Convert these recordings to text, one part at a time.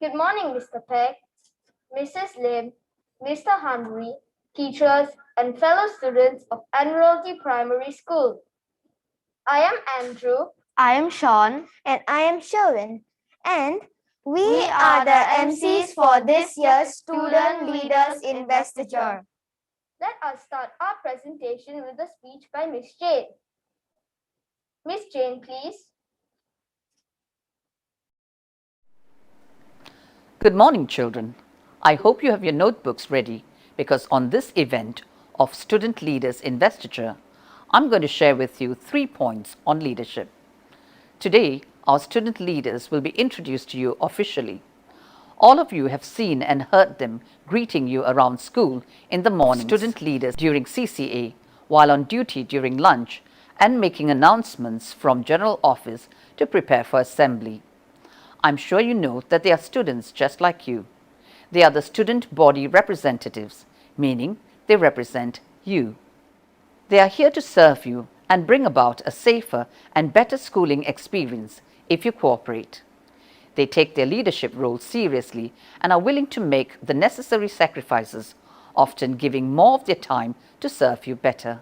Good morning, Mr. Peck, Mrs. Lim, Mr. Henry, teachers, and fellow students of Admiralty Primary School. I am Andrew. I am Sean. And I am Sherwin. And We are the MCs for this year's Student Leaders Investiture. Let us start our presentation with a speech by Miss Jane. Miss Jane, please. Good morning, children. I hope you have your notebooks ready because on this event of Student Leaders Investiture, I'm going to share with you 3 points on leadership. Today, our student leaders will be introduced to you officially. All of you have seen and heard them greeting you around school in the morning, student leaders during CCA, while on duty during lunch, and making announcements from General Office to prepare for assembly. I'm sure you know that they are students just like you. They are the student body representatives, meaning they represent you. They are here to serve you and bring about a safer and better schooling experience if you cooperate. They take their leadership role seriously and are willing to make the necessary sacrifices, often giving more of their time to serve you better.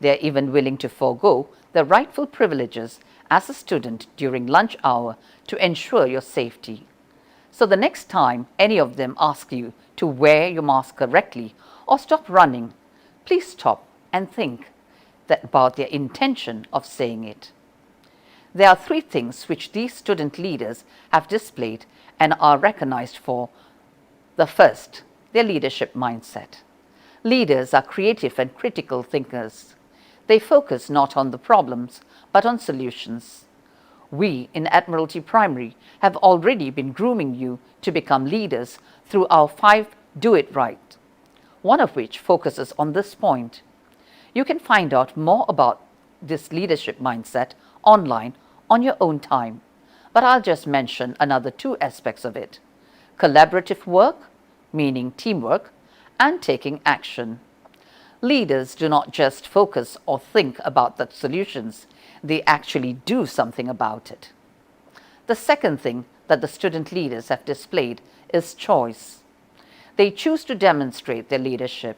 They are even willing to forego their rightful privileges as a student during lunch hour to ensure your safety. So the next time any of them ask you to wear your mask correctly or stop running, please stop and think about their intention of saying it. There are 3 things which these student leaders have displayed and are recognized for. The first, their leadership mindset. Leaders are creative and critical thinkers. They focus not on the problems, but on solutions. We in Admiralty Primary have already been grooming you to become leaders through our 5 Do It Right, one of which focuses on this point. You can find out more about this leadership mindset online on your own time, but I'll just mention another 2 aspects of it: collaborative work, meaning teamwork, and taking action. Leaders do not just focus or think about the solutions, they actually do something about it. The second thing that the student leaders have displayed is choice. They choose to demonstrate their leadership.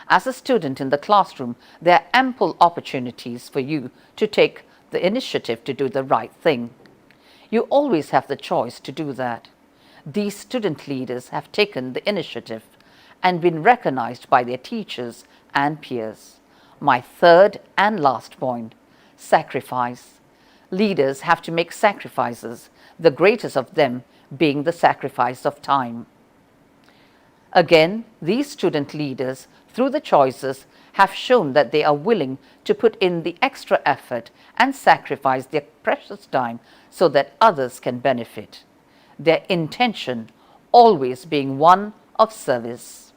As a student in the classroom, there are ample opportunities for you to take the initiative to do the right thing. You always have the choice to do that. These student leaders have taken the initiative and been recognized by their teachers and peers. My third and last point, sacrifice. Leaders have to make sacrifices, the greatest of them being the sacrifice of time. Again, these student leaders, through the choices, have shown that they are willing to put in the extra effort and sacrifice their precious time so that others can benefit. Their intention always being one of service.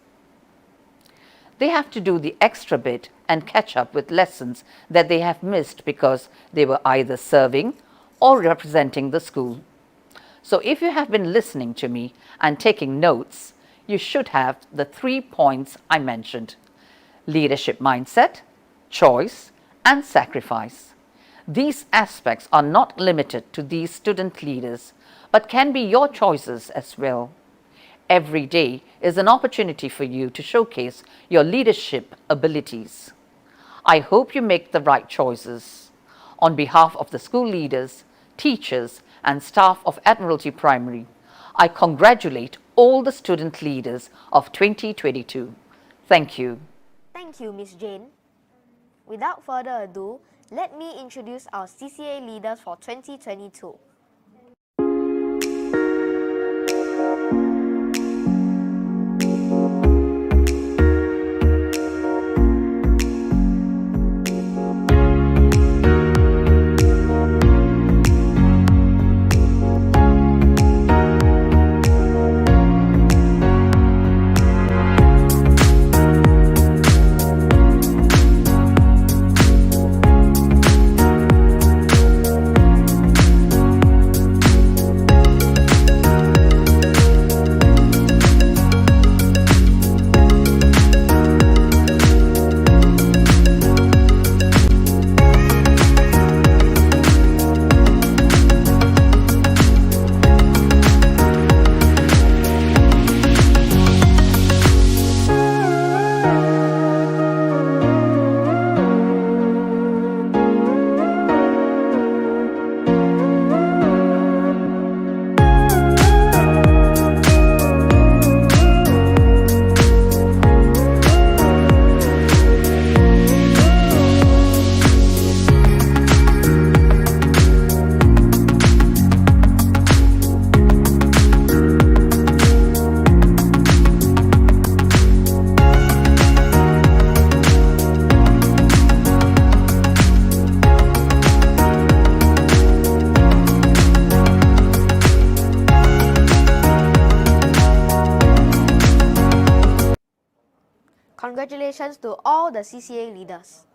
They have to do the extra bit and catch up with lessons that they have missed because they were either serving or representing the school. So if you have been listening to me and taking notes, you should have the 3 points I mentioned: leadership mindset, choice, and sacrifice. These aspects are not limited to these student leaders, but can be your choices as well. Every day is an opportunity for you to showcase your leadership abilities. I hope you make the right choices. On behalf of the school leaders, teachers, and staff of Admiralty Primary, I congratulate all the student leaders of 2022. Thank you. Thank you, Miss Jane. Without further ado, let me introduce our CCA leaders for 2022. congratulations to all the CCA leaders.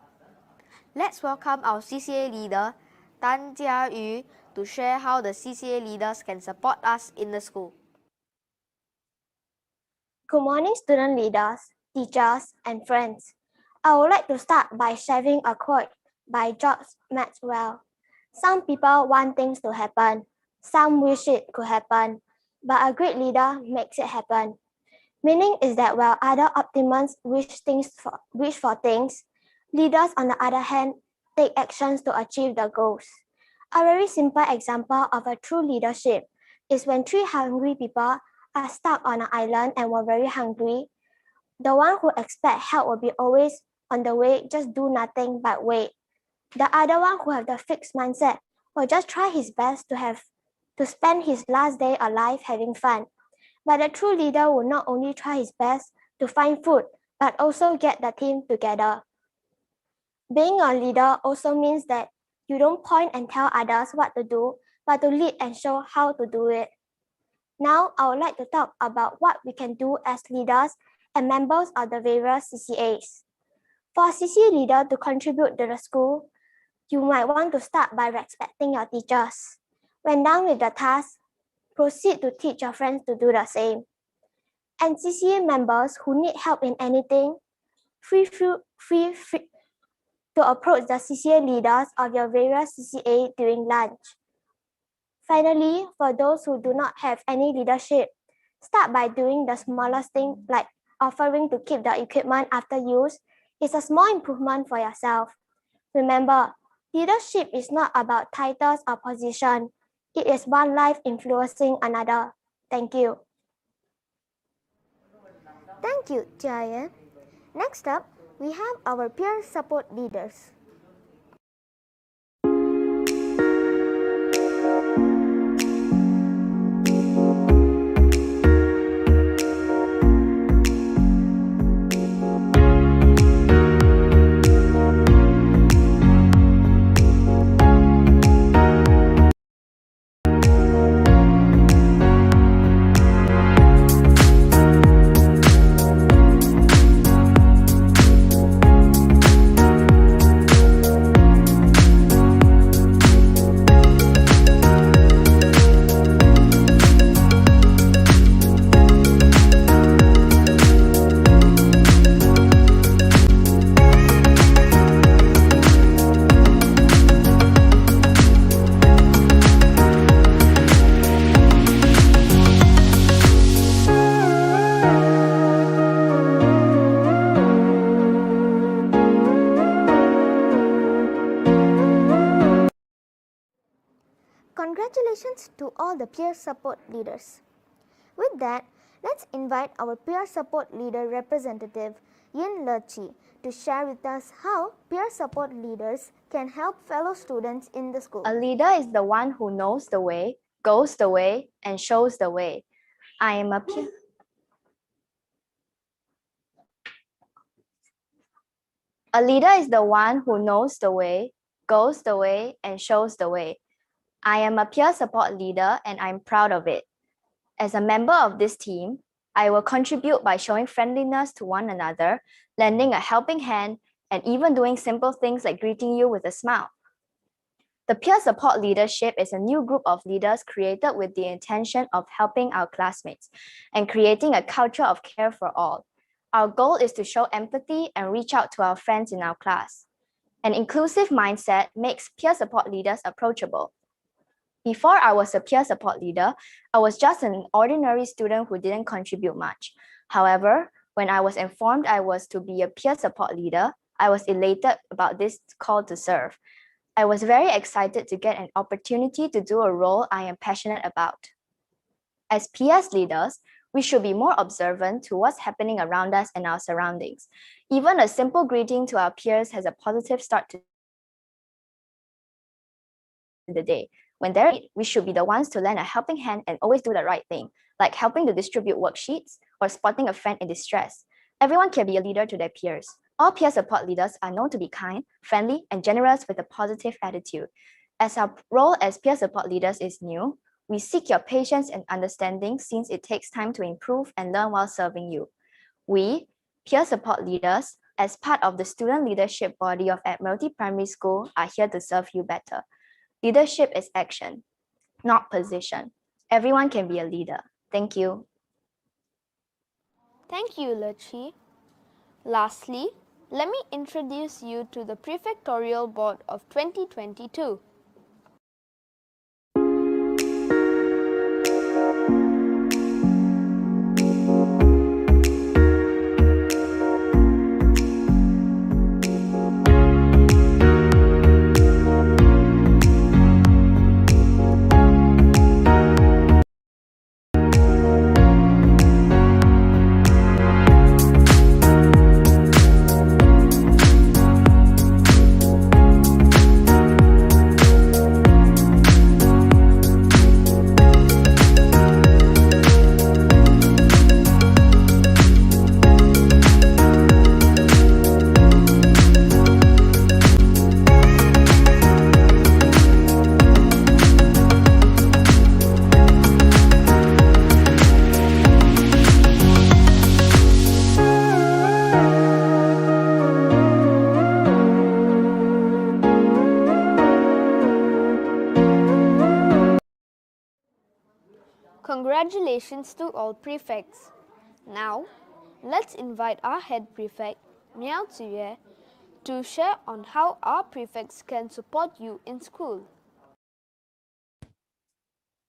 Let's welcome our CCA leader, Tan Jia Yu, to share how the CCA leaders can support us in the school. Good morning, student leaders, teachers, and friends. I would like to start by sharing a quote by George Maxwell. Some people want things to happen, some wish it could happen, but a great leader makes it happen. Meaning is that while other optimists wish for things, leaders, on the other hand, take actions to achieve the goals. A very simple example of a true leadership is when three hungry people are stuck on an island and were very hungry. The one who expects help will be always on the way, just do nothing but wait. The other one who have the fixed mindset will just try his best to spend his last day alive having fun. But a true leader will not only try his best to find food, but also get the team together. Being a leader also means that you don't point and tell others what to do, but to lead and show how to do it. Now, I would like to talk about what we can do as leaders and members of the various CCAs. For a CCA leader to contribute to the school, you might want to start by respecting your teachers. When done with the task, proceed to teach your friends to do the same. And CCA members who need help in anything, feel free to approach the CCA leaders of your various CCA during lunch. Finally, for those who do not have any leadership, start by doing the smallest thing like offering to keep the equipment after use. It's a small improvement for yourself. Remember, leadership is not about titles or position. It is one life influencing another. Thank you. Thank you, Jaya. Next up, we have our peer support leaders. Congratulations to all the peer support leaders. With that, let's invite our peer support leader representative, Yin Lechi, to share with us how peer support leaders can help fellow students in the school. A leader is the one who knows the way, goes the way, and shows the way. I am a peer. A leader is the one who knows the way, goes the way, and shows the way. I am a peer support leader and I'm proud of it. As a member of this team, I will contribute by showing friendliness to one another, lending a helping hand, and even doing simple things like greeting you with a smile. The peer support leadership is a new group of leaders created with the intention of helping our classmates and creating a culture of care for all. Our goal is to show empathy and reach out to our friends in our class. An inclusive mindset makes peer support leaders approachable. Before I was a peer support leader, I was just an ordinary student who didn't contribute much. However, when I was informed I was to be a peer support leader, I was elated about this call to serve. I was very excited to get an opportunity to do a role I am passionate about. As PS leaders, we should be more observant to what's happening around us and our surroundings. Even a simple greeting to our peers has a positive start to the day. When they're in need, we should be the ones to lend a helping hand and always do the right thing, like helping to distribute worksheets or spotting a friend in distress. Everyone can be a leader to their peers. All peer support leaders are known to be kind, friendly, and generous with a positive attitude. As our role as peer support leaders is new, we seek your patience and understanding since it takes time to improve and learn while serving you. We, Peer support leaders, as part of the student leadership body of Admiralty Primary School, are here to serve you better. Leadership is action, not position. Everyone can be a leader. Thank you. Thank you, Lechi. Lastly, let me introduce you to the Prefectorial Board of 2022. Congratulations to all prefects. Now, let's invite our head prefect, Miao Ziyue, to share on how our prefects can support you in school.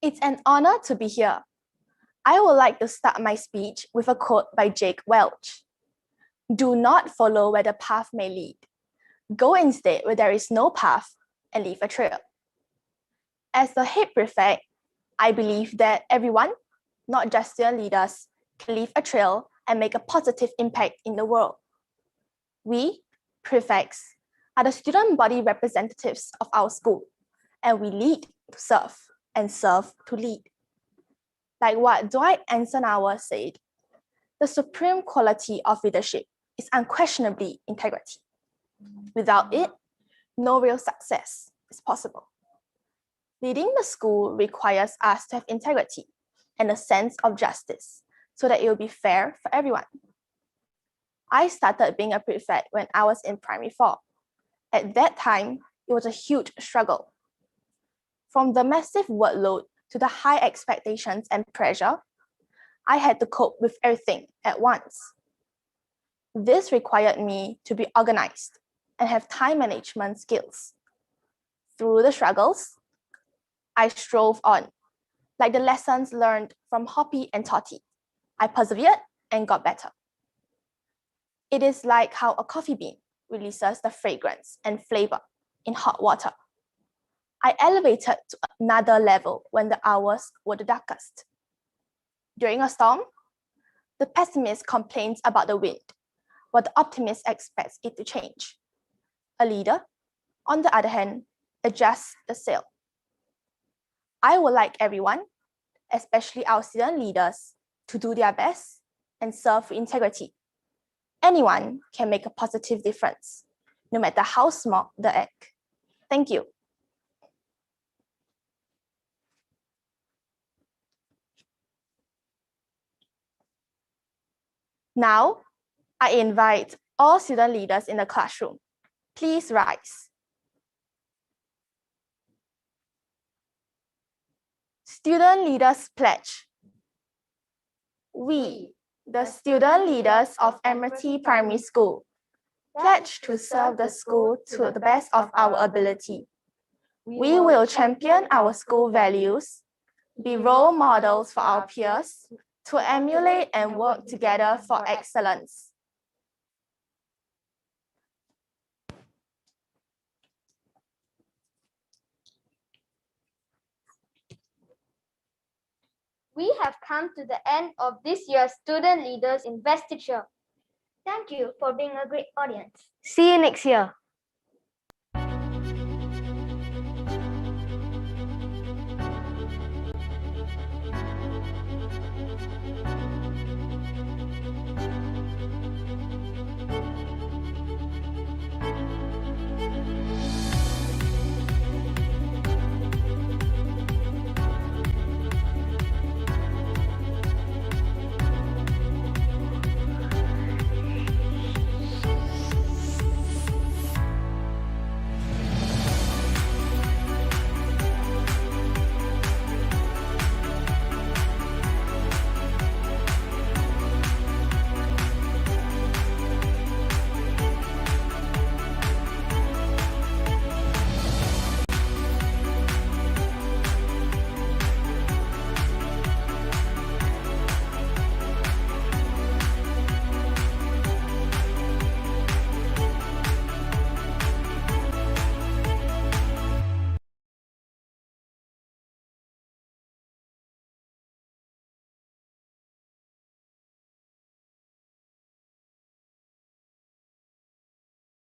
It's an honor to be here. I would like to start my speech with a quote by Jake Welch. Do not follow where the path may lead. Go instead where there is no path and leave a trail. As the head prefect, I believe that everyone, not just student leaders, can leave a trail and make a positive impact in the world. We, prefects, are the student body representatives of our school, and we lead to serve and serve to lead. Like what Dwight Eisenhower said, the supreme quality of leadership is unquestionably integrity. Without it, no real success is possible. Leading the school requires us to have integrity and a sense of justice so that it will be fair for everyone. I started being a prefect when I was in primary 4. At that time, it was a huge struggle. From the massive workload to the high expectations and pressure, I had to cope with everything at once. This required me to be organized and have time management skills. Through the struggles, I strove on, like the lessons learned from Hoppy and Totty. I persevered and got better. It is like how a coffee bean releases the fragrance and flavor in hot water. I elevated to another level when the hours were the darkest. During a storm, the pessimist complains about the wind, while the optimist expects it to change. A leader, on the other hand, adjusts the sail. I would like everyone, especially our student leaders, to do their best and serve with integrity. Anyone can make a positive difference, no matter how small the act. Thank you. Now, I invite all student leaders in the classroom. Please rise. Student Leaders Pledge. We, the student leaders of Admiralty Primary School, pledge to serve the school to the best of our ability. We will champion our school values, be role models for our peers, to emulate and work together for excellence. We have come to the end of this year's Student Leaders Investiture. Thank you for being a great audience. See you next year.